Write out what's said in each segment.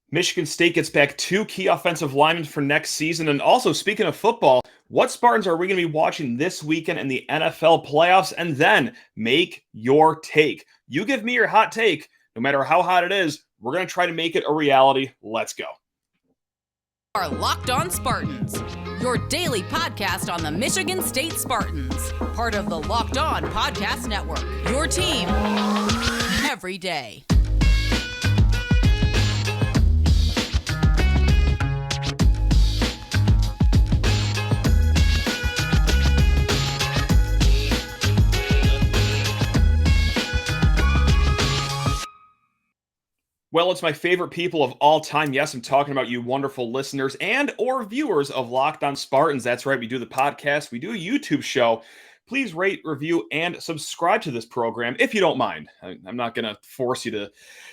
Michigan State gets back 2 key offensive linemen for next season. And also, speaking of football, what Spartans are we going to be watching this weekend in the NFL playoffs? And then make your take. You give me your hot take, no matter how hot it is. We're going to try to make it a reality. Let's go. Are Locked On Spartans, your daily podcast on the Michigan State Spartans, part of the Locked On Podcast Network. Your team every day. Well, it's my favorite people of all time. Yes, I'm talking about you wonderful listeners and or viewers of Locked On Spartans. That's right. We do the podcast. We do a YouTube show. Please rate, review, and subscribe to this program if you don't mind. I'm not going to force you to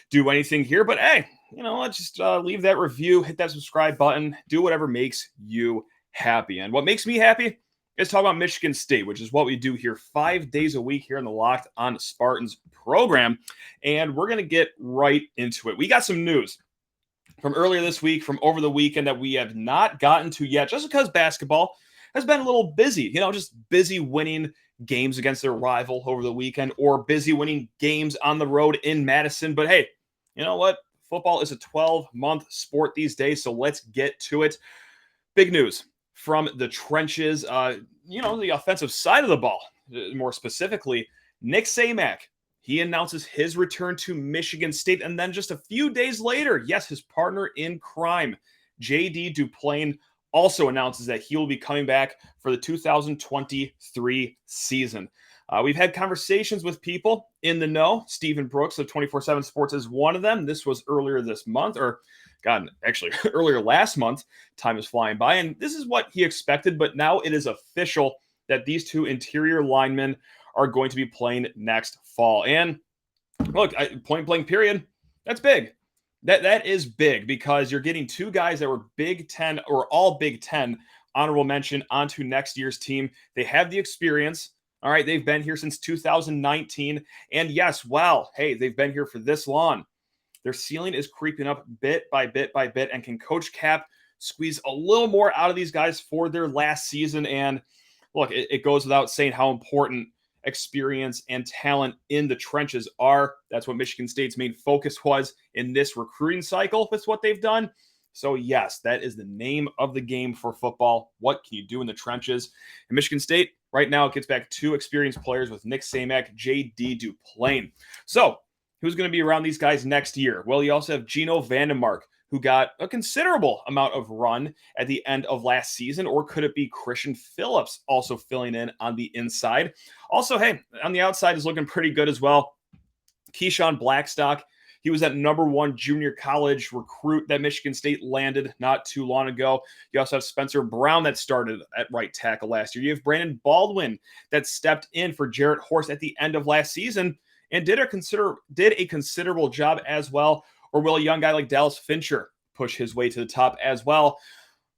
do anything here, but hey, let's just leave that review, hit that subscribe button, do whatever makes you happy. And what makes me happy is talk about Michigan State, which is what we do here 5 days a week here in the Locked On Spartans program. And we're going to get right into it. We got some news from earlier this week, from over the weekend that we have not gotten to yet, just because basketball has been a little busy, just busy winning games against their rival over the weekend or busy winning games on the road in Madison. But hey, you know what? Football is a 12-month sport these days, so let's get to it. Big news from the trenches, the offensive side of the ball, more specifically, Nick Samac. He announces his return to Michigan State, and then just a few days later, yes, his partner in crime, J.D. Duplain, also announces that he will be coming back for the 2023 season. We've had conversations with people in the know. Stephen Brooks of 24/7 Sports is one of them. This was earlier this month, actually earlier last month. Time is flying by, and this is what he expected, but now it is official that these two interior linemen are going to be playing next fall. And look, point blank period, that's big. That is big because you're getting two guys that were Big Ten or all Big Ten honorable mention onto next year's team. They have the experience. All right, they've been here since 2019. And yes, wow, hey, they've been here for this long. Their ceiling is creeping up bit by bit by bit. And can Coach Cap squeeze a little more out of these guys for their last season? And look, it goes without saying how important experience and talent in the trenches are. That's what Michigan State's main focus was in this recruiting cycle. That's what they've done. So yes, that is the name of the game for football. What can you do in the trenches? And Michigan State right now gets back 2 experienced players with Nick Samac, J.D. Duplain. So who's going to be around these guys next year? Well, you also have Gino Vandenmark, who got a considerable amount of run at the end of last season, or could it be Christian Phillips also filling in on the inside? Also, hey, on the outside is looking pretty good as well. Keyshawn Blackstock, he was that #1 junior college recruit that Michigan State landed not too long ago. You also have Spencer Brown that started at right tackle last year. You have Brandon Baldwin that stepped in for Jarrett Horst at the end of last season and did a considerable job as well. Or will a young guy like Dallas Fincher push his way to the top as well?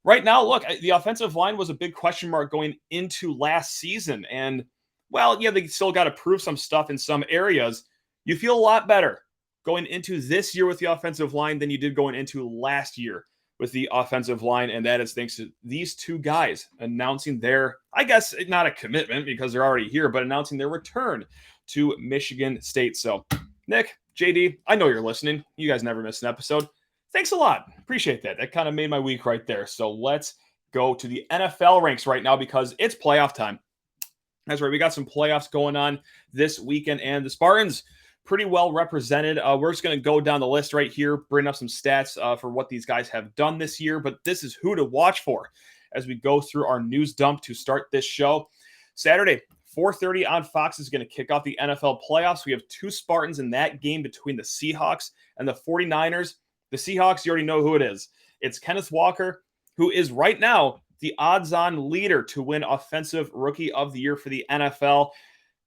Right now, look, the offensive line was a big question mark going into last season. And, well, yeah, they still got to prove some stuff in some areas. You feel a lot better going into this year with the offensive line than you did going into last year with the offensive line. And that is thanks to these two guys announcing their, I guess, not a commitment because they're already here, but announcing their return to Michigan State. So, Nick, JD, I know you're listening. You guys never miss an episode. Thanks a lot. Appreciate that. That kind of made my week right there. So let's go to the NFL ranks right now because it's playoff time. That's right. We got some playoffs going on this weekend, and the Spartans pretty well represented. We're just going to go down the list right here, bring up some stats for what these guys have done this year, but this is who to watch for as we go through our news dump to start this show. Saturday, 4:30 on Fox is going to kick off the NFL playoffs. We have 2 Spartans in that game between the Seahawks and the 49ers. The Seahawks, you already know who it is. It's Kenneth Walker, who is right now the odds-on leader to win Offensive Rookie of the Year for the NFL.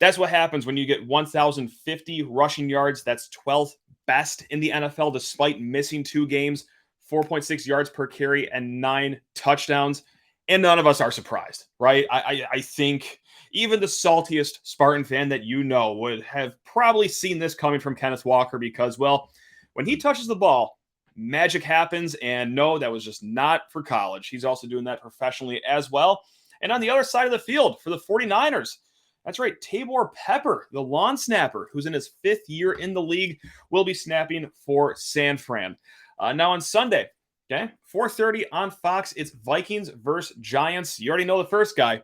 That's what happens when you get 1,050 rushing yards. That's 12th best in the NFL despite missing 2 games, 4.6 yards per carry, and 9 touchdowns. And none of us are surprised, right? I think even the saltiest Spartan fan that you know would have probably seen this coming from Kenneth Walker because, well, when he touches the ball, magic happens. And no, that was just not for college. He's also doing that professionally as well. And on the other side of the field for the 49ers, that's right, Tabor Pepper, the lawn snapper, who's in his 5th year in the league, will be snapping for San Fran. Now on Sunday, okay, 4:30 on Fox, it's Vikings versus Giants. You already know the first guy,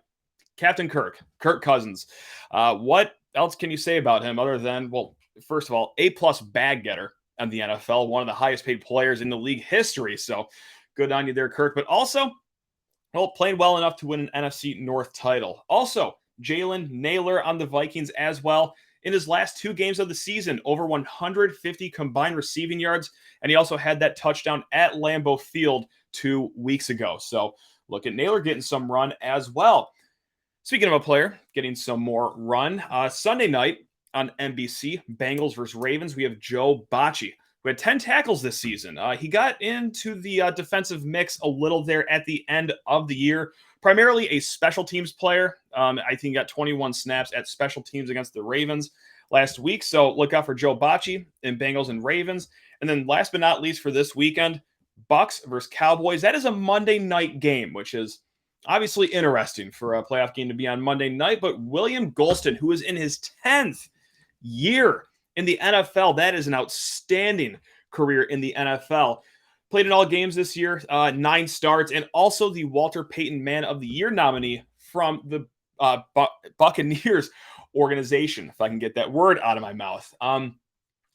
Captain Kirk Cousins. What else can you say about him other than, well, first of all, A-plus bag getter in the NFL, one of the highest paid players in the league history. So good on you there, Kirk. But also, well, playing well enough to win an NFC North title. Also, Jalen Naylor on the Vikings as well. In his last 2 games of the season, over 150 combined receiving yards, and he also had that touchdown at Lambeau Field 2 weeks ago. So look at Naylor getting some run as well. Speaking of a player getting some more run, Sunday night on NBC, Bengals versus Ravens, we have Joe Bacci, who had 10 tackles this season. He got into the defensive mix a little there at the end of the year, primarily a special teams player. I think he got 21 snaps at special teams against the Ravens last week. So look out for Joe Bacci in Bengals and Ravens. And then last but not least for this weekend, Bucks versus Cowboys. That is a Monday night game, which is obviously interesting for a playoff game to be on Monday night. But William Golston, who is in his 10th year in the NFL, that is an outstanding career in the NFL. Played in all games this year, 9 starts, and also the Walter Payton Man of the Year nominee from the Buccaneers organization, if I can get that word out of my mouth.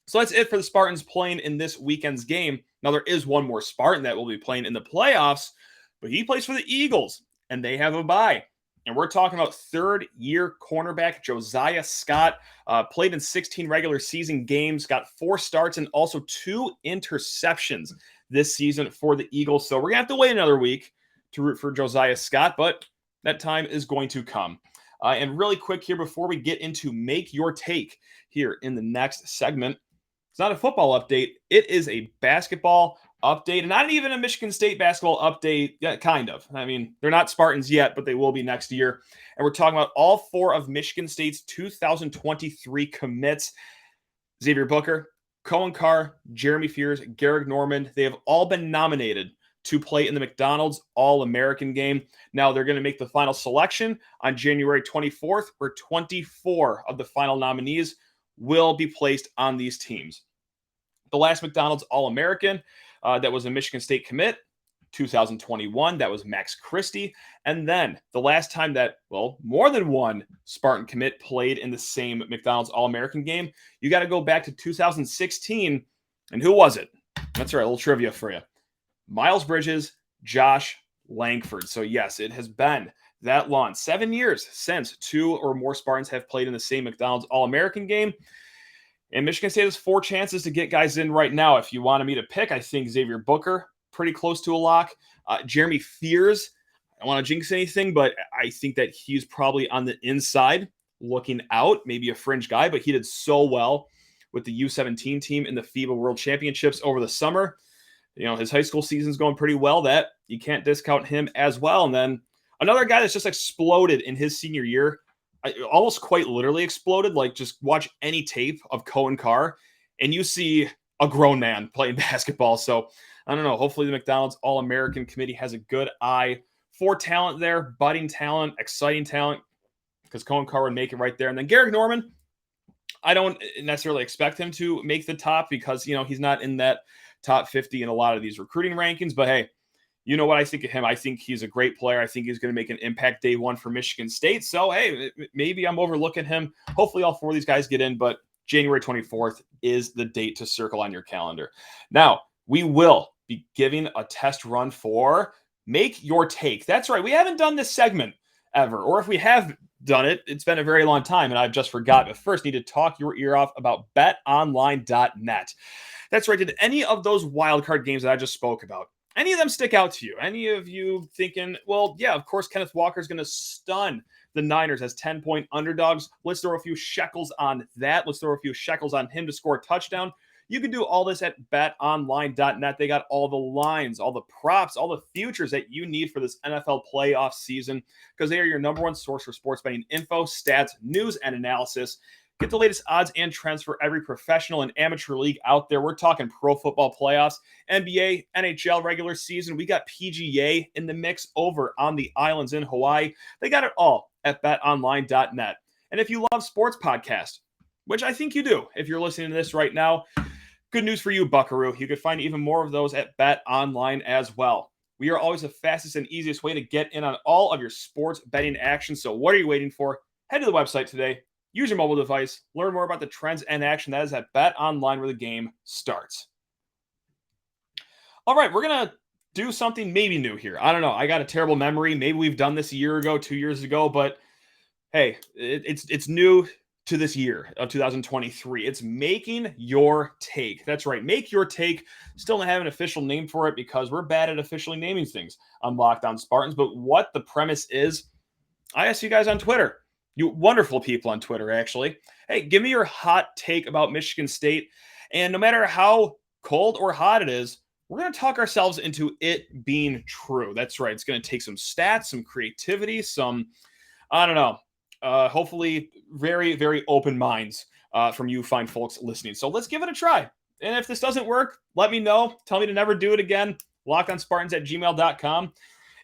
So that's it for the Spartans playing in this weekend's game. Now, there is one more Spartan that will be playing in the playoffs, but he plays for the Eagles, and they have a bye. And we're talking about 3rd-year cornerback Josiah Scott. Played in 16 regular season games, got 4 starts and also 2 interceptions this season for the Eagles. So we're going to have to wait another week to root for Josiah Scott, but that time is going to come. And really quick here before we get into Make Your Take here in the next segment, it's not a football update. It is a basketball update, and not even a Michigan State basketball update. Yeah, kind of. I mean, they're not Spartans yet, but they will be next year. And we're talking about all 4 of Michigan State's 2023 commits. Xavier Booker, Coen Carr, Jeremy Fears, Gehrig Normand. They have all been nominated to play in the McDonald's All-American game. Now, they're going to make the final selection on January 24th, where 24 of the final nominees will be placed on these teams. The last McDonald's All-American that was a Michigan State commit, 2021, that was Max Christie. And then the last time that, well, more than one Spartan commit played in the same McDonald's All-American game, you got to go back to 2016. And who was it? That's right, a little trivia for you. Miles Bridges, Josh Langford. So yes, it has been that long, 7 years since 2 or more Spartans have played in the same McDonald's All-American game. And Michigan State has 4 chances to get guys in right now. If you wanted me to pick, I think Xavier Booker, pretty close to a lock. Jeremy Fears, I don't want to jinx anything, but I think that he's probably on the inside looking out, maybe a fringe guy, but he did so well with the U17 team in the FIBA World Championships over the summer. You know, his high school season's going pretty well. That you can't discount him as well. And then another guy that's just exploded in his senior year, almost quite literally exploded. Like, just watch any tape of Coen Carr and you see a grown man playing basketball. So I don't know. Hopefully the McDonald's All-American Committee has a good eye for talent there, budding talent, exciting talent, because Coen Carr would make it right there. And then Gehrig Normand, I don't necessarily expect him to make the top because, you know, he's not in that top 50 in a lot of these recruiting rankings. But hey, you know what I think of him. I think he's a great player. I think he's going to make an impact day one for Michigan State. So, hey, maybe I'm overlooking him. Hopefully all 4 of these guys get in, but January 24th is the date to circle on your calendar. Now, we will be giving a test run for Make Your Take. That's right. We haven't done this segment ever, or if we have done it, it's been a very long time and I've just forgot. But first, need to talk your ear off about betonline.net. That's right. Did any of those wildcard games that I just spoke about, any of them stick out to you? Any of you thinking, well, yeah, of course, Kenneth Walker's going to stun the Niners as 10-point underdogs. Let's throw a few shekels on that. Let's throw a few shekels on him to score a touchdown. You can do all this at betonline.net. They got all the lines, all the props, all the futures that you need for this NFL playoff season because they are your number one source for sports betting info, stats, news, and analysis. Get the latest odds and trends for every professional and amateur league out there. We're talking pro football playoffs, NBA, NHL regular season. We got PGA in the mix over on the islands in Hawaii. They got it all at betonline.net. And if you love sports podcasts, which I think you do if you're listening to this right now, good news for you, Buckaroo. You can find even more of those at BetOnline as well. We are always the fastest and easiest way to get in on all of your sports betting action. So what are you waiting for? Head to the website today. Use your mobile device. Learn more about the trends and action that is at BetOnline where the game starts. All right, we're going to do something maybe new here. I don't know. I got a terrible memory. Maybe we've done this a year ago, 2 years ago, but hey, it's new to this year of 2023. It's making your take. That's right. Make your take. Still don't have an official name for it because we're bad at officially naming things on Locked On Spartans. But what the premise is, I asked you guys on Twitter. You wonderful people on Twitter, actually. Hey, give me your hot take about Michigan State. And no matter how cold or hot it is, we're going to talk ourselves into it being true. That's right. It's going to take some stats, some creativity, some, I don't know, hopefully very, very open minds from you fine folks listening. So let's give it a try. And if this doesn't work, let me know. Tell me to never do it again. LockedOnSpartans@gmail.com.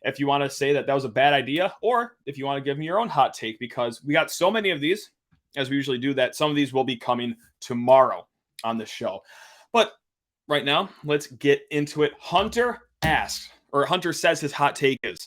If you want to say that was a bad idea, or if you want to give me your own hot take, because we got so many of these, as we usually do, that some of these will be coming tomorrow on the show. But right now, let's get into it. Hunter says his hot take is,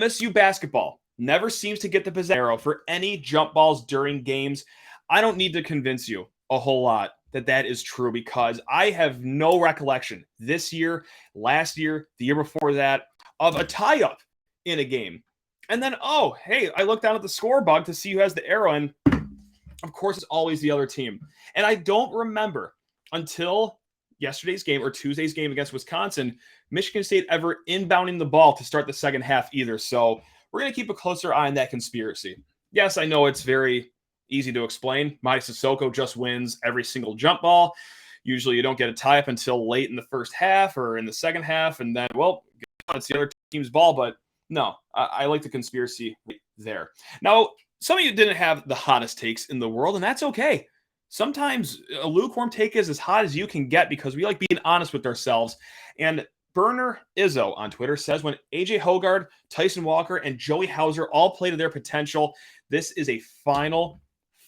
MSU basketball never seems to get the possession arrow for any jump balls during games. I don't need to convince you a whole lot that is true, because I have no recollection this year, last year, the year before that, of a tie-up in a game. And then, oh, hey, I look down at the scoreboard to see who has the arrow, and of course, it's always the other team. And I don't remember until yesterday's game or Tuesday's game against Wisconsin, Michigan State ever inbounding the ball to start the second half either. So we're going to keep a closer eye on that conspiracy. Yes, I know it's very easy to explain. Mike Sissoko just wins every single jump ball. Usually you don't get a tie-up until late in the first half or in the second half, and then, well, it's the other team's ball. But no, I like the conspiracy there. Now, some of you didn't have the hottest takes in the world, and that's okay. Sometimes a lukewarm take is as hot as you can get because we like being honest with ourselves. And Burner Izzo on Twitter says, when AJ Hoggard, Tyson Walker, and Joey Hauser all play to their potential, this is a Final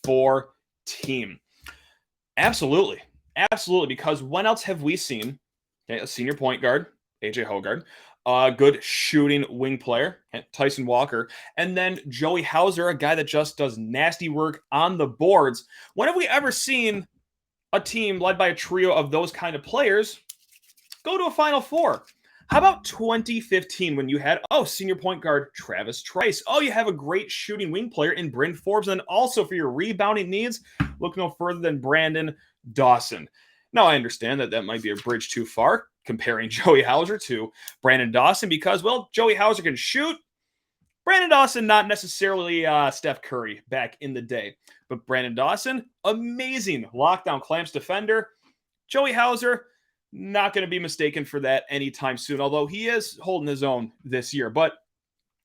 Four team. Absolutely. Absolutely. Because when else have we seen a senior point guard, AJ Hoggard, a good shooting wing player, Tyson Walker, and then Joey Hauser, a guy that just does nasty work on the boards? When have we ever seen a team led by a trio of those kind of players go to a Final Four? How about 2015 when you had, senior point guard Travis Trice? You have a great shooting wing player in Bryn Forbes. And then also for your rebounding needs, look no further than Brandon Dawson. Now, I understand that might be a bridge too far, comparing Joey Hauser to Brandon Dawson, because, well, Joey Hauser can shoot. Brandon Dawson, not necessarily Steph Curry back in the day. But Brandon Dawson, amazing lockdown clamps defender. Joey Hauser, not going to be mistaken for that anytime soon, although he is holding his own this year. But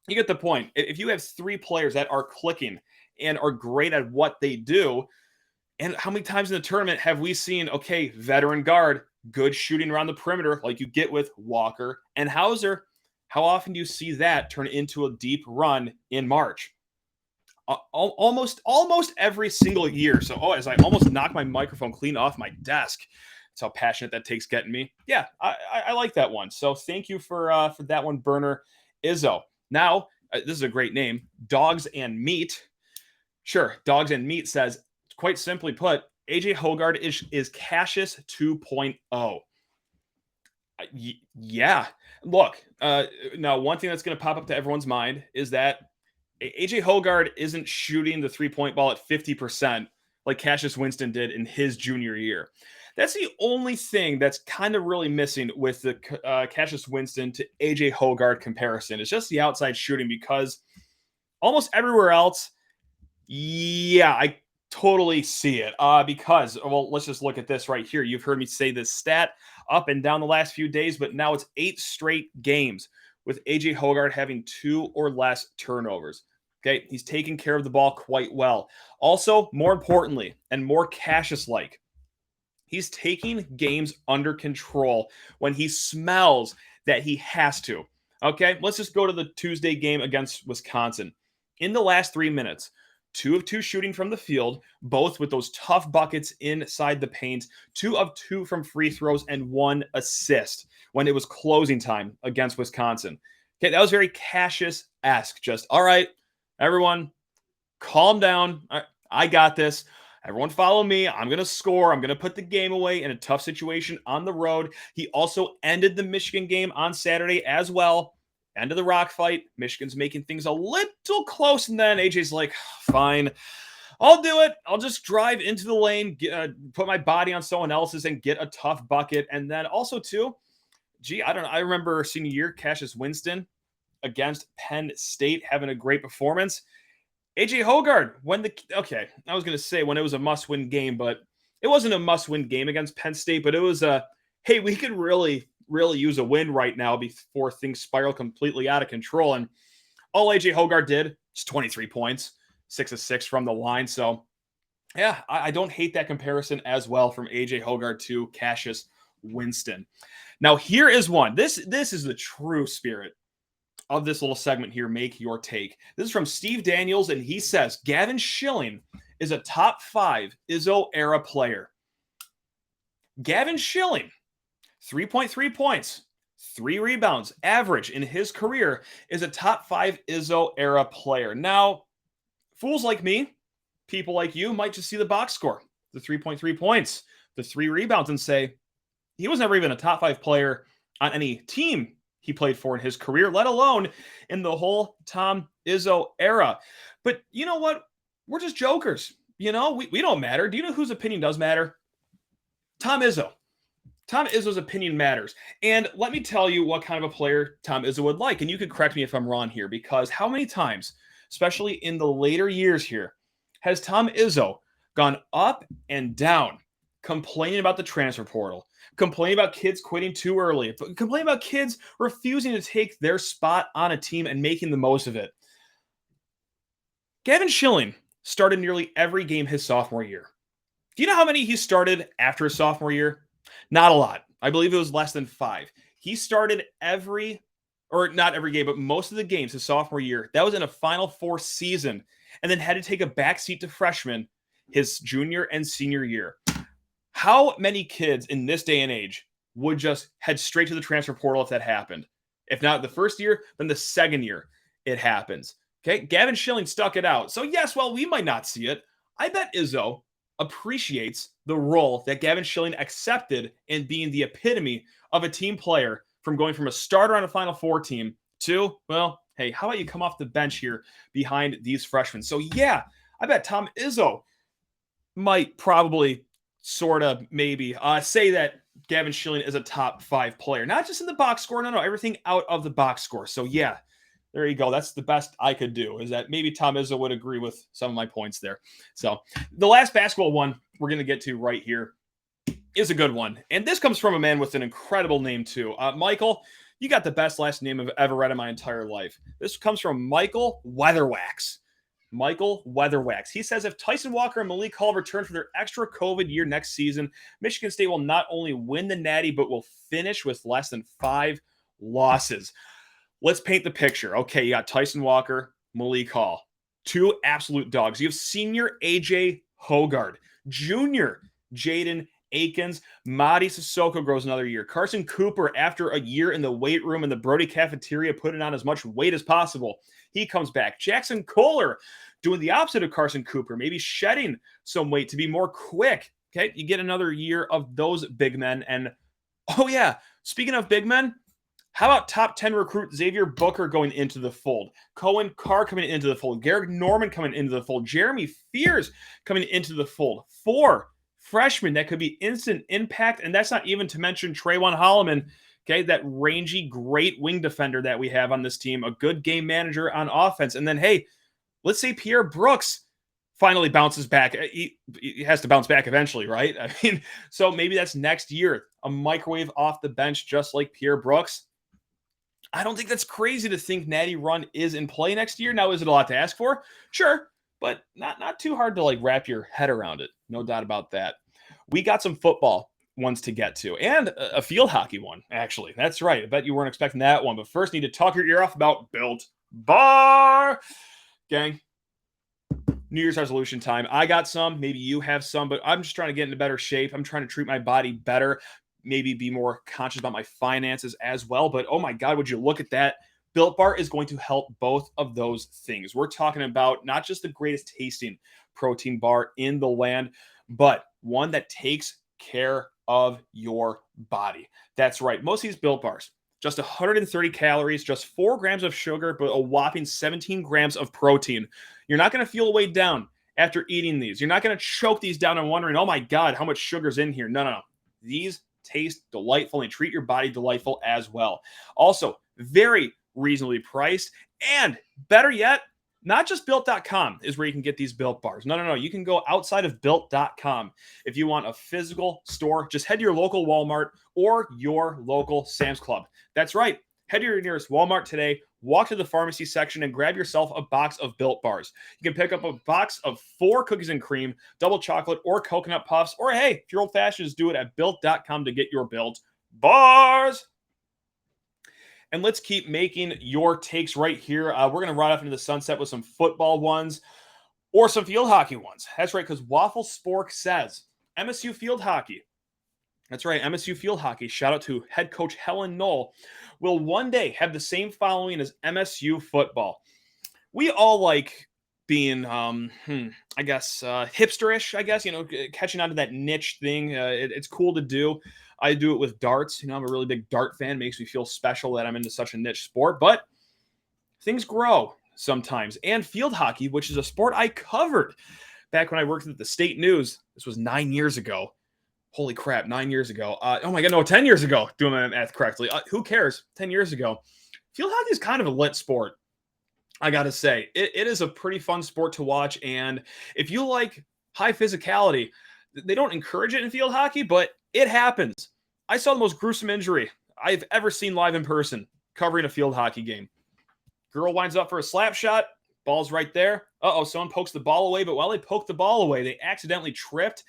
you get the point. If you have three players that are clicking and are great at what they do, and how many times in the tournament have we seen, veteran guard, good shooting around the perimeter like you get with Walker and Hauser? How often do you see that turn into a deep run in March? Almost every single year. So, as I almost knocked my microphone clean off my desk. That's how passionate that takes getting me. Yeah, I like that one. So thank you for that one, Burner Izzo. Now, this is a great name, Dogs and Meat. Sure, Dogs and Meat says, quite simply put, AJ Hoggard is Cassius 2.0. Yeah. Look, now one thing that's going to pop up to everyone's mind is that AJ Hoggard isn't shooting the three-point ball at 50% like Cassius Winston did in his junior year. That's the only thing that's kind of really missing with the Cassius Winston to AJ Hoggard comparison. It's just the outside shooting, because almost everywhere else, yeah, I totally see it. Because, well, let's just look at this right here. You've heard me say this stat up and down the last few days, but now it's 8 straight games with AJ Hoggard having 2 or less turnovers. Okay, he's taking care of the ball quite well. Also, more importantly, and more Cassius-like, he's taking games under control when he smells that he has to. Okay, let's just go to the Tuesday game against Wisconsin. In the last 3 minutes, 2 of 2 shooting from the field, both with those tough buckets inside the paint, 2 of 2 from free throws, and 1 assist when it was closing time against Wisconsin. Okay, that was very Cassius-esque. Just, all right, everyone, calm down. I got this. Everyone follow me. I'm going to score. I'm going to put the game away in a tough situation on the road. He also ended the Michigan game on Saturday as well. End of the rock fight. Michigan's making things a little close, and then AJ's like, fine, I'll do it. I'll just drive into the lane, put my body on someone else's, and get a tough bucket. And then also, too, I don't know. I remember senior year, Cassius Winston against Penn State having a great performance. AJ Hoggard, I was going to say when it was a must-win game, but it wasn't a must-win game against Penn State, but it was hey, we could really, really use a win right now before things spiral completely out of control. And all AJ Hoggard did is 23 points, 6 of 6 from the line. So, yeah, I don't hate that comparison as well from AJ Hoggard to Cassius Winston. Now, here is one. This is the true spirit of this little segment here, Make Your Take. This is from Steve Daniels, and he says, Gavin Schilling is a top 5 Izzo-era player. Gavin Schilling, 3.3 points, 3 rebounds, average in his career, is a top 5 Izzo-era player. Now, fools like me, people like you, might just see the box score, the 3.3 points, the 3 rebounds, and say, he was never even a top 5 player on any team he played for in his career, let alone in the whole Tom Izzo era. But you know what? We're just jokers. We don't matter. Do you know whose opinion does matter? Tom Izzo. Tom Izzo's opinion matters. And let me tell you what kind of a player Tom Izzo would like. And you could correct me if I'm wrong here, because how many times, especially in the later years here, has Tom Izzo gone up and down complaining about the transfer portal, complaining about kids quitting too early, complaining about kids refusing to take their spot on a team and making the most of it? Gavin Schilling started nearly every game his sophomore year. Do you know how many he started after his sophomore year? Not a lot. I believe it was less than 5. He started not every game, but most of the games his sophomore year. That was in a Final Four season, and then had to take a backseat to freshman his junior and senior year. How many kids in this day and age would just head straight to the transfer portal if that happened? If not the first year, then the second year it happens. Okay, Gavin Schilling stuck it out. So yes, while we might not see it, I bet Izzo appreciates the role that Gavin Schilling accepted in being the epitome of a team player, from going from a starter on a Final Four team to, well, hey, how about you come off the bench here behind these freshmen? So yeah, I bet Tom Izzo might probably sort of maybe say that Gavin Schilling is a top 5 player, not just in the box score. No, everything out of the box score. So yeah, there you go. That's the best I could do, is that maybe Tom Izzo would agree with some of my points there. So the last basketball one we're going to get to right here is a good one. And this comes from a man with an incredible name too. Michael, you got the best last name I've ever read in my entire life. This comes from Michael Weatherwax. Michael Weatherwax. He says, if Tyson Walker and Malik Hall return for their extra COVID year next season, Michigan State will not only win the Natty, but will finish with less than 5 losses. Let's paint the picture. Okay, you got Tyson Walker, Malik Hall, 2 absolute dogs. You have senior AJ Hoggard, junior Jaden Akins, Madi Sissoko grows another year. Carson Cooper, after a year in the weight room in the Brody cafeteria, putting on as much weight as possible, he comes back. Jackson Kohler doing the opposite of Carson Cooper, maybe shedding some weight to be more quick. Okay, you get another year of those big men. And oh yeah, speaking of big men, how about top 10 recruit Xavier Booker going into the fold? Coen Carr coming into the fold. Gehrig Normand coming into the fold. Jeremy Fears coming into the fold. 4 freshmen that could be instant impact. And that's not even to mention Trayvon Holloman, okay, that rangy, great wing defender that we have on this team, a good game manager on offense. And then, hey, let's say Pierre Brooks finally bounces back. He has to bounce back eventually, right? I mean, so maybe that's next year, a microwave off the bench just like Pierre Brooks. I don't think that's crazy to think Natty Run is in play next year. Now, is it a lot to ask for? Sure, but not too hard to like wrap your head around it. No doubt about that. We got some football ones to get to, and a field hockey one, actually. That's right. I bet you weren't expecting that one, but first need to talk your ear off about Built Bar. Gang, New Year's resolution time. I got some, maybe you have some, but I'm just trying to get into better shape. I'm trying to treat my body better, maybe be more conscious about my finances as well. But oh my God, would you look at that? Built Bar is going to help both of those things. We're talking about not just the greatest tasting protein bar in the land, but one that takes care of your body. That's right. Most of these Built Bars, just 130 calories, just 4 grams of sugar, but a whopping 17 grams of protein. You're not going to feel weighed down after eating these. You're not going to choke these down and wondering, oh my God, how much sugar's in here. No. These taste delightful and treat your body delightful as well. Also, very reasonably priced, and better yet, not just Built.com is where you can get these Built Bars. No. You can go outside of Built.com. If you want a physical store, just head to your local Walmart or your local Sam's Club. That's right. Head to your nearest Walmart today, walk to the pharmacy section, and grab yourself a box of Built Bars. You can pick up a box of 4 cookies and cream, double chocolate, or coconut puffs. Or hey, if you're old-fashioned, just do it at Built.com to get your Built Bars. And let's keep making your takes right here. We're going to ride off into the sunset with some football ones or some field hockey ones. That's right, because Waffle Spork says MSU field hockey. That's right, MSU field hockey. Shout out to head coach Helen Knoll. Will one day have the same following as MSU football. We all like being, hipsterish, catching on to that niche thing. It's cool to do. I do it with darts. I'm a really big dart fan. It makes me feel special that I'm into such a niche sport, but things grow sometimes. And field hockey, which is a sport I covered back when I worked at the State News. This was 9 years ago. Holy crap, 9 years ago. 10 years ago, doing my math correctly. Who cares? 10 years ago. Field hockey is kind of a lit sport, I got to say. It is a pretty fun sport to watch, and if you like high physicality, they don't encourage it in field hockey, but it happens. I saw the most gruesome injury I've ever seen live in person covering a field hockey game. Girl winds up for a slap shot. Ball's right there. Someone pokes the ball away, but while they poked the ball away, they accidentally tripped.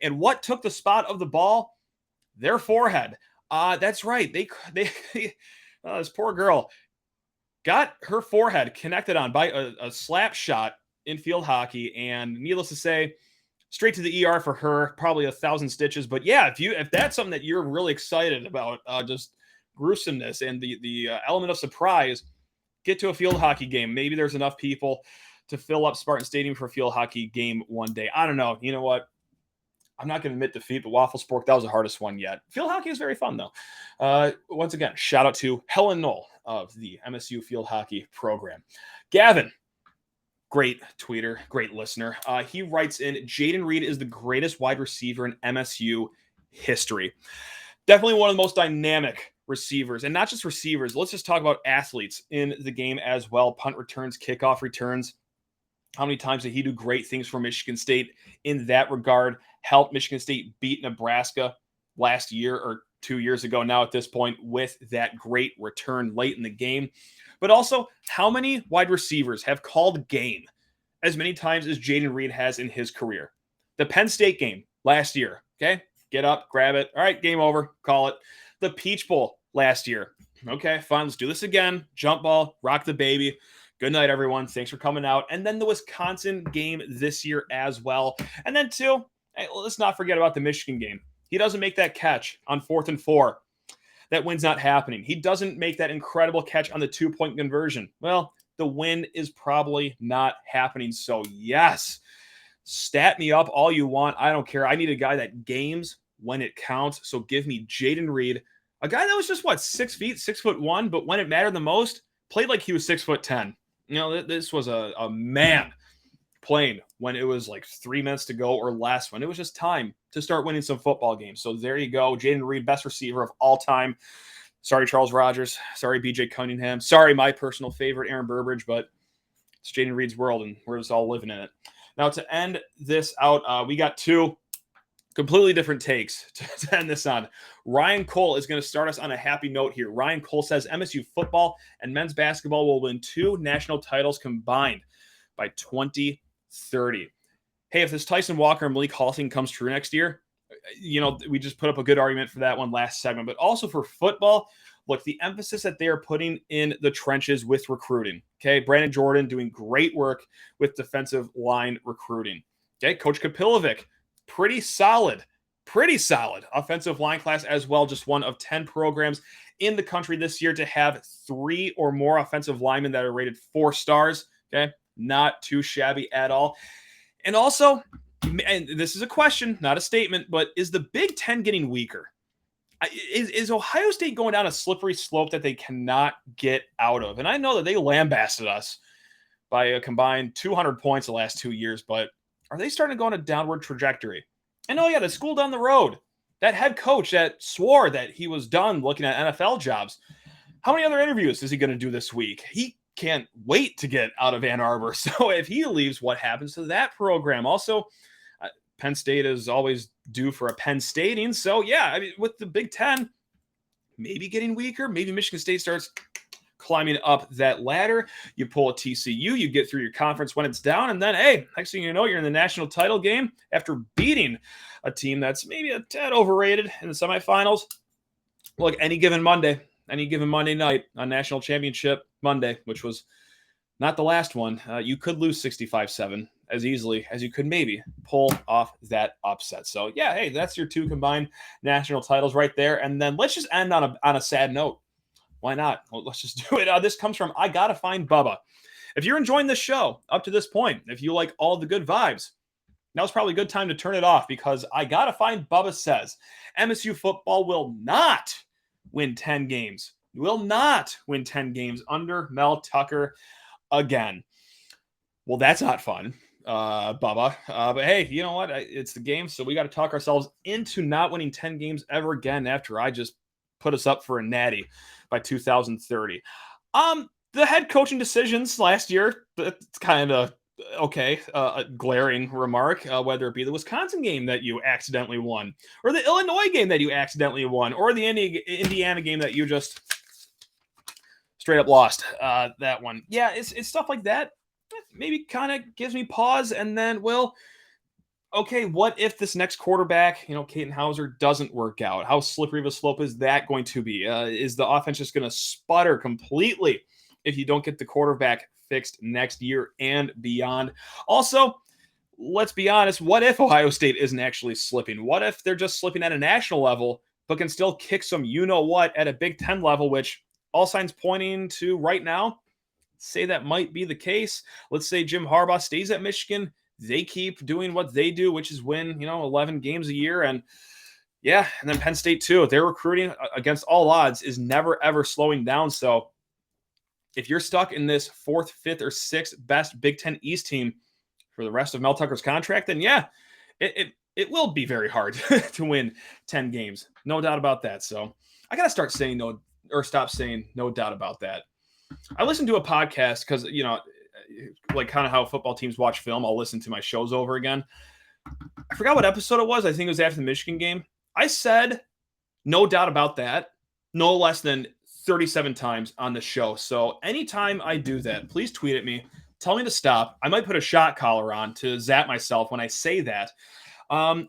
And what took the spot of the ball? Their forehead. That's right. This poor girl got her forehead connected on by a slap shot in field hockey. And needless to say, straight to the ER for her, probably 1,000 stitches. But yeah, if that's something that you're really excited about, just gruesomeness and the element of surprise, get to a field hockey game. Maybe there's enough people to fill up Spartan Stadium for a field hockey game one day. I don't know. You know what? I'm not going to admit defeat, but Waffle Spork, that was the hardest one yet. Field hockey is very fun, though. Once again, shout out to Helen Knoll of the MSU field hockey program. Gavin, great tweeter, great listener. He writes in, Jaden Reed is the greatest wide receiver in MSU history. Definitely one of the most dynamic receivers, and not just receivers. Let's just talk about athletes in the game as well. Punt returns, kickoff returns. How many times did he do great things for Michigan State in that regard? Helped Michigan State beat Nebraska last year or 2 years ago now at this point with that great return late in the game. But also, how many wide receivers have called game as many times as Jaden Reed has in his career? The Penn State game last year, okay? Get up, grab it. All right, game over, call it. The Peach Bowl last year. Okay, fine, let's do this again. Jump ball, rock the baby. Good night, everyone. Thanks for coming out. And then the Wisconsin game this year as well. And then, too, hey, let's not forget about the Michigan game. He doesn't make that catch on 4th and 4. That win's not happening. He doesn't make that incredible catch on the 2-point conversion. Well, the win is probably not happening. So, yes, stat me up all you want. I don't care. I need a guy that games when it counts. So give me Jaden Reed, a guy that was just, 6 feet, 6'1", but when it mattered the most, played like he was 6'10". This was a man playing when it was like 3 minutes to go or less, when it was just time to start winning some football games. So there you go. Jaden Reed, best receiver of all time. Sorry, Charles Rogers. Sorry, BJ Cunningham. Sorry, my personal favorite, Aaron Burbridge, but it's Jaden Reed's world, and we're just all living in it. Now, to end this out, we got 2 completely different takes to end this on. Ryan Cole is going to start us on a happy note here. Ryan Cole says MSU football and men's basketball will win 2 national titles combined by 2030. Hey, if this Tyson Walker and Malik Hall thing comes true next year, we just put up a good argument for that one last segment. But also for football, look, the emphasis that they are putting in the trenches with recruiting. Okay, Brandon Jordan doing great work with defensive line recruiting. Okay, Coach Kapilovic, pretty solid offensive line class as well. Just one of 10 programs in the country this year to have 3 or more offensive linemen that are rated 4 stars. Okay, not too shabby at all. And also, and this is a question, not a statement, but is the Big Ten getting weaker? Is Ohio State going down a slippery slope that they cannot get out of? And I know that they lambasted us by a combined 200 points the last 2 years, but are they starting to go on a downward trajectory? And oh yeah, the school down the road, that head coach that swore that he was done looking at NFL jobs. How many other interviews is he going to do this week? He can't wait to get out of Ann Arbor. So if he leaves, what happens to that program? Also, Penn State is always due for a Penn Stating. So yeah, I mean, with the Big Ten maybe getting weaker, maybe Michigan State starts climbing up that ladder. You pull a TCU, you get through your conference when it's down, and then, hey, next thing you know, you're in the national title game after beating a team that's maybe a tad overrated in the semifinals. Look, any given Monday night on National Championship Monday, which was not the last one, you could lose 65-7 as easily as you could maybe pull off that upset. So, yeah, hey, that's your 2 combined national titles right there. And then let's just end on a sad note. Why not? Well, let's just do it. This comes from I Gotta Find Bubba. If you're enjoying this show up to this point, if you like all the good vibes, now's probably a good time to turn it off because I Gotta Find Bubba says MSU football will not win 10 games. Will not win 10 games under Mel Tucker again. Well, that's not fun, Bubba. But hey, you know what? It's the game, so we got to talk ourselves into not winning 10 games ever again after I just put us up for a natty by 2030. The head coaching decisions last year, it's kind of okay, a glaring remark, whether it be the Wisconsin game that you accidentally won, or the Illinois game that you accidentally won, or the Indiana game that you just straight up lost. That one. Yeah, it's stuff like that. Maybe kind of gives me pause, and then, well, okay, what if this next quarterback, Caden Hauser, doesn't work out? How slippery of a slope is that going to be? Is the offense just going to sputter completely if you don't get the quarterback fixed next year and beyond? Also, let's be honest, what if Ohio State isn't actually slipping? What if they're just slipping at a national level, but can still kick some you-know-what at a Big Ten level, which all signs pointing to right now say that might be the case. Let's say Jim Harbaugh stays at Michigan. They keep doing what they do, which is win, 11 games a year. And yeah, and then Penn State too. Their recruiting against all odds is never, ever slowing down. So if you're stuck in this 4th, 5th, or 6th best Big Ten East team for the rest of Mel Tucker's contract, then yeah, it will be very hard to win 10 games. No doubt about that. So I got to start saying no, or stop saying no doubt about that. I listened to a podcast because, like kind of how football teams watch film, I'll listen to my shows over again. I forgot what episode it was. I think it was after the Michigan game. I said no doubt about that no less than 37 times on the show. So anytime I do that, please tweet at me. Tell me to stop. I might put a shot collar on to zap myself when I say that.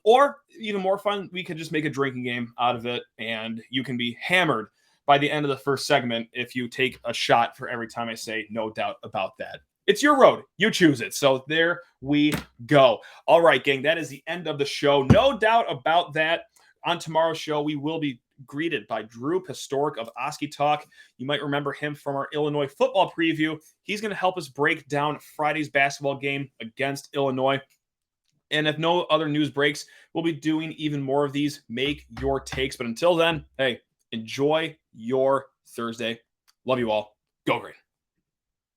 Or even more fun, we could just make a drinking game out of it, and you can be hammered by the end of the first segment if you take a shot for every time I say no doubt about that. It's your road. You choose it. So there we go. All right, gang, that is the end of the show. No doubt about that. On tomorrow's show, we will be greeted by Drew Pastoric of Oski Talk. You might remember him from our Illinois football preview. He's going to help us break down Friday's basketball game against Illinois. And if no other news breaks, we'll be doing even more of these. Make your takes. But until then, hey, enjoy your Thursday. Love you all. Go Green.